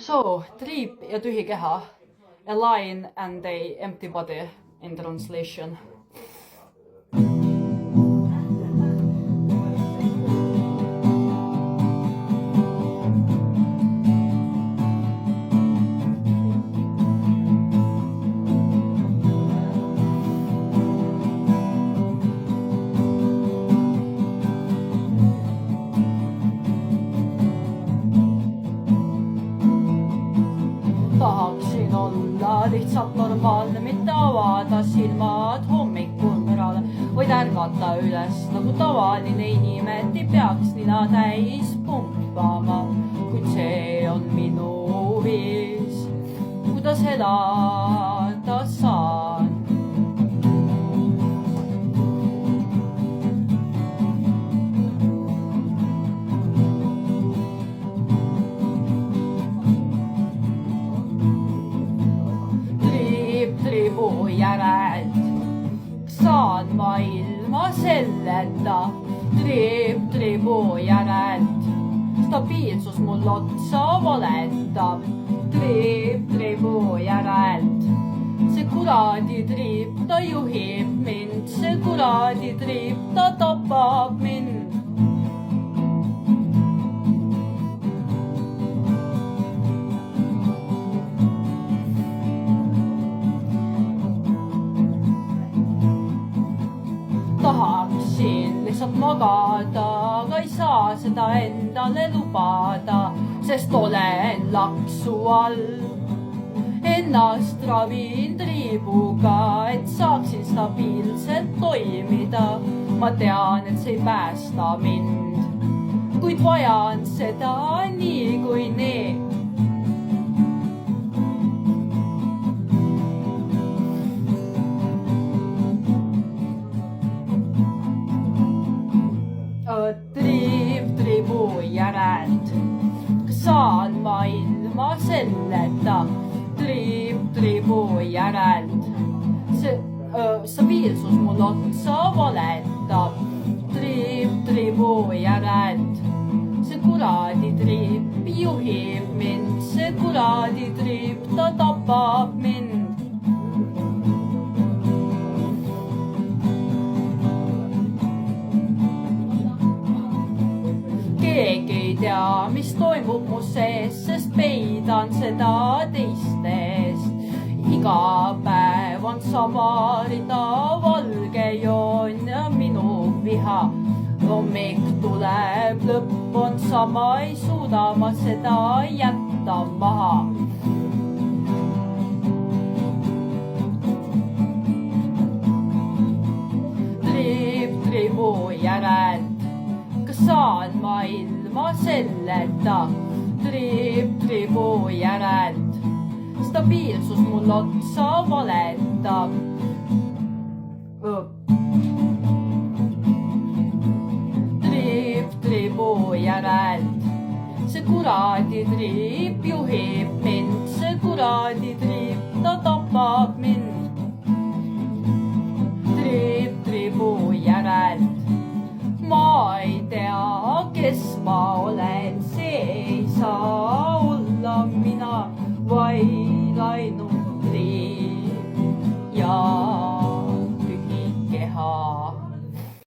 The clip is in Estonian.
So, triip ja tühi keha. A line and a empty body in translation. Tahaksin olla lihtsalt normaalne, mitte avada silmad hommikul mürale, vaid ärgata üles nagu tavaline inimene, ei peaks nina täis pumpama, kuid see on minu viis, kuidas elada saan. Triibu järelt saan ma ilma selleta, triibu järelt stabiilsus mul otsa valetab, triibu järelt see kuradi triip, ta juhib mind, see kuradi triip, ta tapab mind. Tahaksin lihtsalt magada, aga ei saa seda endale lubada, sest olen laksu all. Ennast ravin triibuga, et saaksin stabiilselt toimida. Ma tean, et see ei päästa mind, kuid vajan seda nii kui nii. Triibu järelt saan ma ilma selleta, triibu järelt see stabiilsus mul otsa valetab, triibu järelt see kuradi triip juhib mind, see kuradi triip, ta tapab mind. Keegi ei tea, mis toimub mu sees, sest peidan seda teistest. Iga päev on sama rida, valge joon ja minu viha. Hommik tuleb, lõpp on sama, ei suuda ma seda jätta maha. Triibu järelt saan ma ilma selleta, triibu järelt stabiilsus mul otsa valetab. Triibu järelt see kuradi triip juhib mind, see kuradi triip, ta tapab mind. Triibu järelt ma ei tea, kes ma olen, see ei saa olla mina, vaid ainult